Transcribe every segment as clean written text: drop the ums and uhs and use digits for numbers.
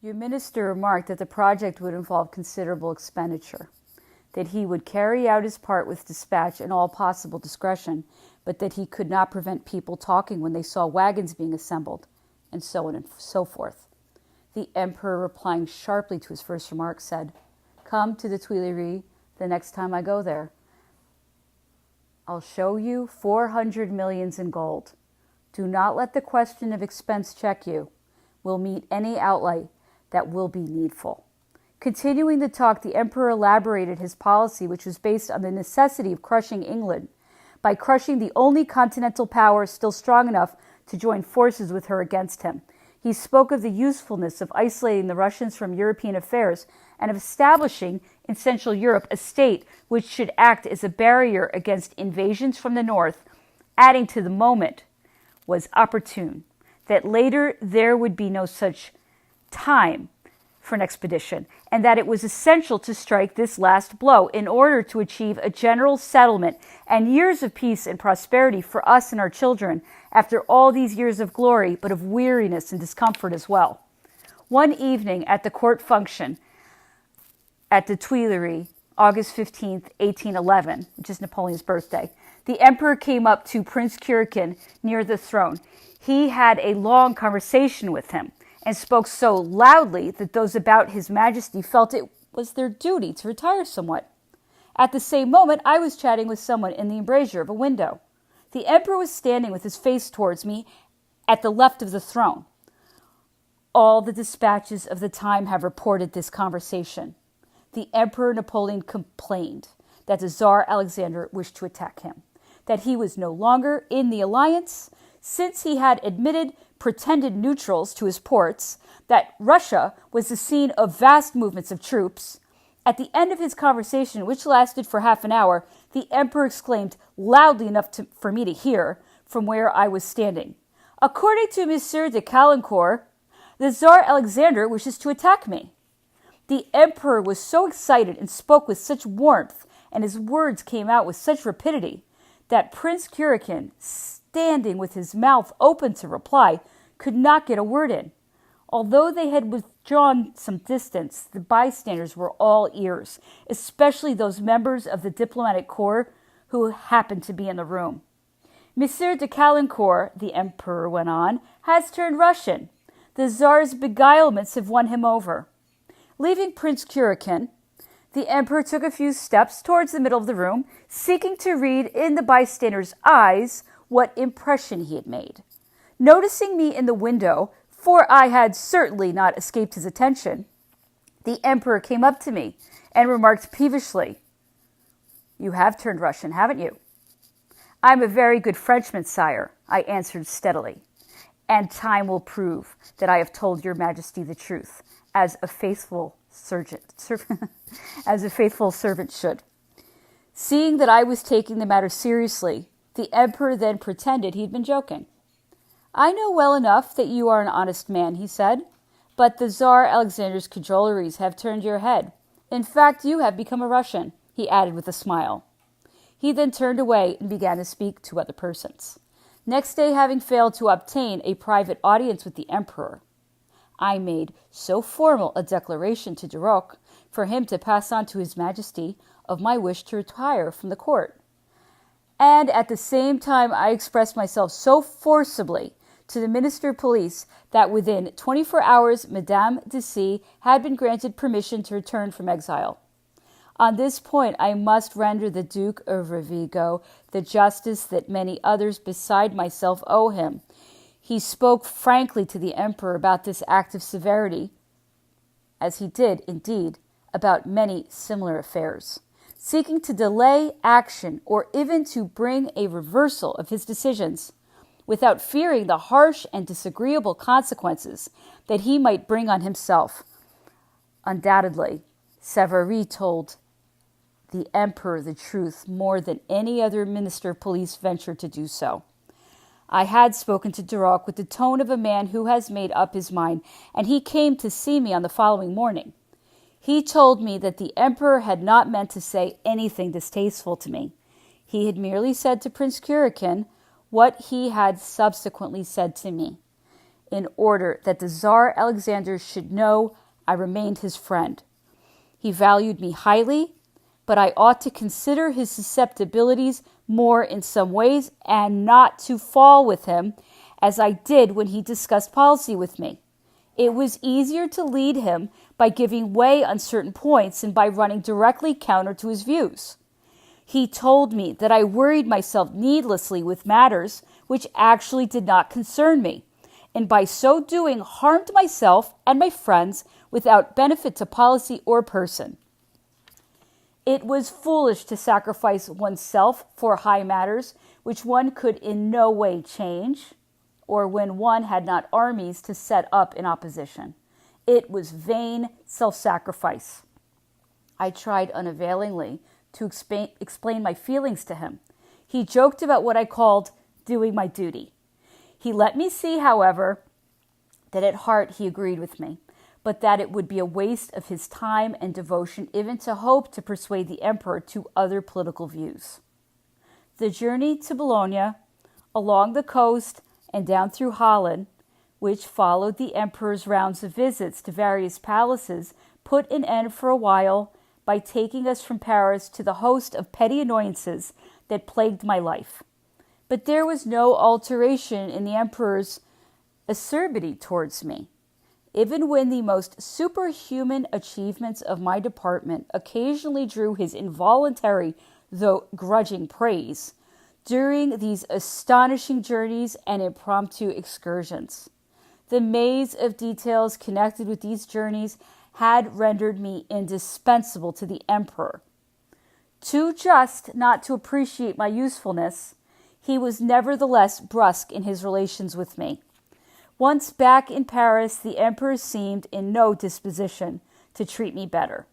Your minister remarked that the project would involve considerable expenditure, that he would carry out his part with dispatch and all possible discretion, but that he could not prevent people talking when they saw wagons being assembled, and so on and so forth. The emperor, replying sharply to his first remark, said, "Come to the Tuileries the next time I go there. I'll show you 400 millions in gold. Do not let the question of expense check you. We'll meet any outlay that will be needful." Continuing the talk, the emperor elaborated his policy, which was based on the necessity of crushing England by crushing the only continental power still strong enough to join forces with her against him. He spoke of the usefulness of isolating the Russians from European affairs and of establishing in Central Europe a state which should act as a barrier against invasions from the north, adding to the moment was opportune, that later there would be no such time for an expedition, and that it was essential to strike this last blow in order to achieve a general settlement and years of peace and prosperity for us and our children after all these years of glory, but of weariness and discomfort as well. One evening at the court function at the Tuileries, August 15th, 1811, which is Napoleon's birthday, the emperor came up to Prince Kurakin near the throne. He had a long conversation with him and spoke so loudly that those about His Majesty felt it was their duty to retire somewhat. At the same moment, I was chatting with someone in the embrasure of a window. The emperor was standing with his face towards me at the left of the throne. All the dispatches of the time have reported this conversation. The Emperor Napoleon complained that the Tsar Alexander wished to attack him, that he was no longer in the alliance, since he had admitted pretended neutrals to his ports, that Russia was the scene of vast movements of troops. At the end of his conversation, which lasted for half an hour, the emperor exclaimed loudly enough for me to hear from where I was standing, "According to Monsieur de Caulaincourt, the Tsar Alexander wishes to attack me." The emperor was so excited and spoke with such warmth, and his words came out with such rapidity, that Prince Kurakin, standing with his mouth open to reply, could not get a word in. Although they had withdrawn some distance, the bystanders were all ears, especially those members of the diplomatic corps who happened to be in the room. "Monsieur de Caulaincourt," the emperor went on, "has turned Russian. The Tsar's beguilements have won him over." Leaving Prince Kurakin, the emperor took a few steps towards the middle of the room, seeking to read in the bystanders' eyes what impression he had made. Noticing me in the window, for I had certainly not escaped his attention, the emperor came up to me and remarked peevishly, "You have turned Russian, haven't you?" "I'm a very good Frenchman, sire," I answered steadily, "and time will prove that I have told your Majesty the truth, as a faithful servant should." Seeing that I was taking the matter seriously, the emperor then pretended he'd been joking. "I know well enough that you are an honest man," he said, "but the Tsar Alexander's cajoleries have turned your head. In fact, you have become a Russian," he added with a smile. He then turned away and began to speak to other persons. Next day, having failed to obtain a private audience with the emperor, I made so formal a declaration to Duroc for him to pass on to His Majesty of my wish to retire from the court. And at the same time, I expressed myself so forcibly to the Minister of Police that within 24 hours, Madame de C. had been granted permission to return from exile. On this point, I must render the Duke of Rovigo the justice that many others beside myself owe him. He spoke frankly to the emperor about this act of severity, as he did, indeed, about many similar affairs, seeking to delay action or even to bring a reversal of his decisions, without fearing the harsh and disagreeable consequences that he might bring on himself. Undoubtedly, Savary told the emperor the truth more than any other minister of police ventured to do so. I had spoken to Duroc with the tone of a man who has made up his mind, and he came to see me on the following morning. He told me that the emperor had not meant to say anything distasteful to me. He had merely said to Prince Kurakin what he had subsequently said to me. in order that the Tsar Alexander should know I remained his friend. He valued me highly, but I ought to consider his susceptibilities more in some ways and not to fall with him as I did when he discussed policy with me. It was easier to lead him by giving way on certain points and by running directly counter to his views. He told me that I worried myself needlessly with matters which actually did not concern me, and by so doing harmed myself and my friends without benefit to policy or person. It was foolish to sacrifice oneself for high matters which one could in no way change, or when one had not armies to set up in opposition. It was vain self-sacrifice. I tried unavailingly to explain my feelings to him. He joked about what I called doing my duty. He let me see, however, that at heart he agreed with me, but that it would be a waste of his time and devotion even to hope to persuade the emperor to other political views. The journey to Bologna, along the coast and down through Holland, which followed the emperor's rounds of visits to various palaces, put an end for a while by taking us from Paris to the host of petty annoyances that plagued my life. But there was no alteration in the emperor's acerbity towards me. Even when the most superhuman achievements of my department occasionally drew his involuntary, though grudging praise, during these astonishing journeys and impromptu excursions. The maze of details connected with these journeys had rendered me indispensable to the emperor. Too just not to appreciate my usefulness, he was nevertheless brusque in his relations with me. Once back in Paris, the emperor seemed in no disposition to treat me better.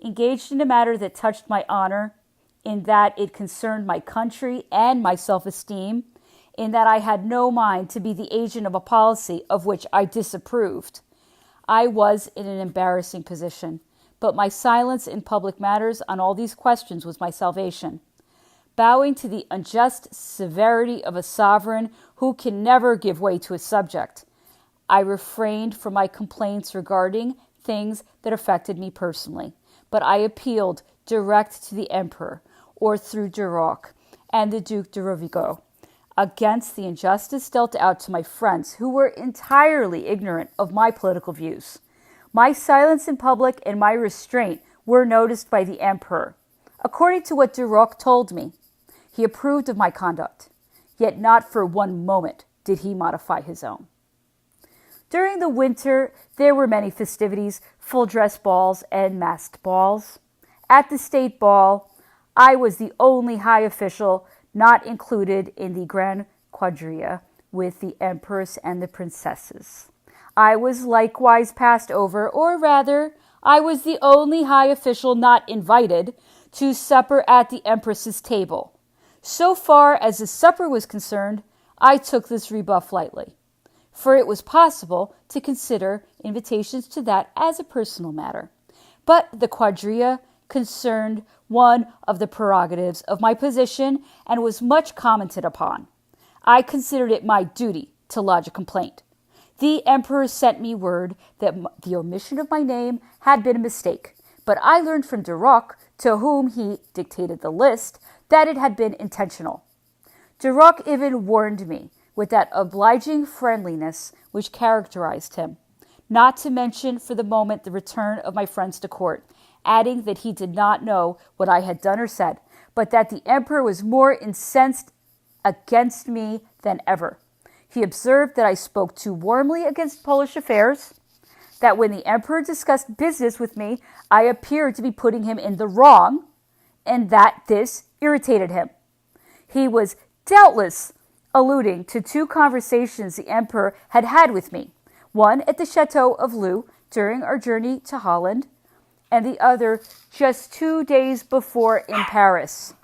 Engaged in a matter that touched my honor, in that it concerned my country and my self-esteem, in that I had no mind to be the agent of a policy of which I disapproved, I was in an embarrassing position, but my silence in public matters on all these questions was my salvation. Bowing to the unjust severity of a sovereign who can never give way to a subject, I refrained from my complaints regarding things that affected me personally, but I appealed direct to the emperor, or through Duroc and the Duc de Rovigo, against the injustice dealt out to my friends who were entirely ignorant of my political views. My silence in public and my restraint were noticed by the emperor. According to what Duroc told me, he approved of my conduct, yet not for one moment did he modify his own. During the winter, there were many festivities, full-dress balls and masked balls. At the state ball, I was the only high official not included in the grand quadrilla with the empress and the princesses. I was likewise passed over, or rather, I was the only high official not invited to supper at the empress's table. So far as the supper was concerned, I took this rebuff lightly, for it was possible to consider invitations to that as a personal matter. But the quadrilla concerned one of the prerogatives of my position and was much commented upon. I considered it my duty to lodge a complaint. The emperor sent me word that the omission of my name had been a mistake, but I learned from Duroc, to whom he dictated the list, that it had been intentional. Duroc even warned me, with that obliging friendliness which characterized him, not to mention for the moment the return of my friends to court, adding that he did not know what I had done or said, but that the emperor was more incensed against me than ever. He observed that I spoke too warmly against Polish affairs, that when the emperor discussed business with me, I appeared to be putting him in the wrong, and that this irritated him. He was doubtless alluding to two conversations the emperor had had with me, one at the chateau of Loo during our journey to Holland, and the other just 2 days before in Paris.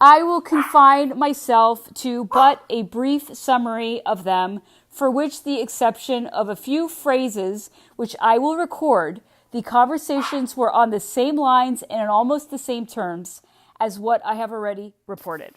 I will confine myself to but a brief summary of them, for which the exception of a few phrases which I will record, the conversations were on the same lines and in almost the same terms as what I have already reported.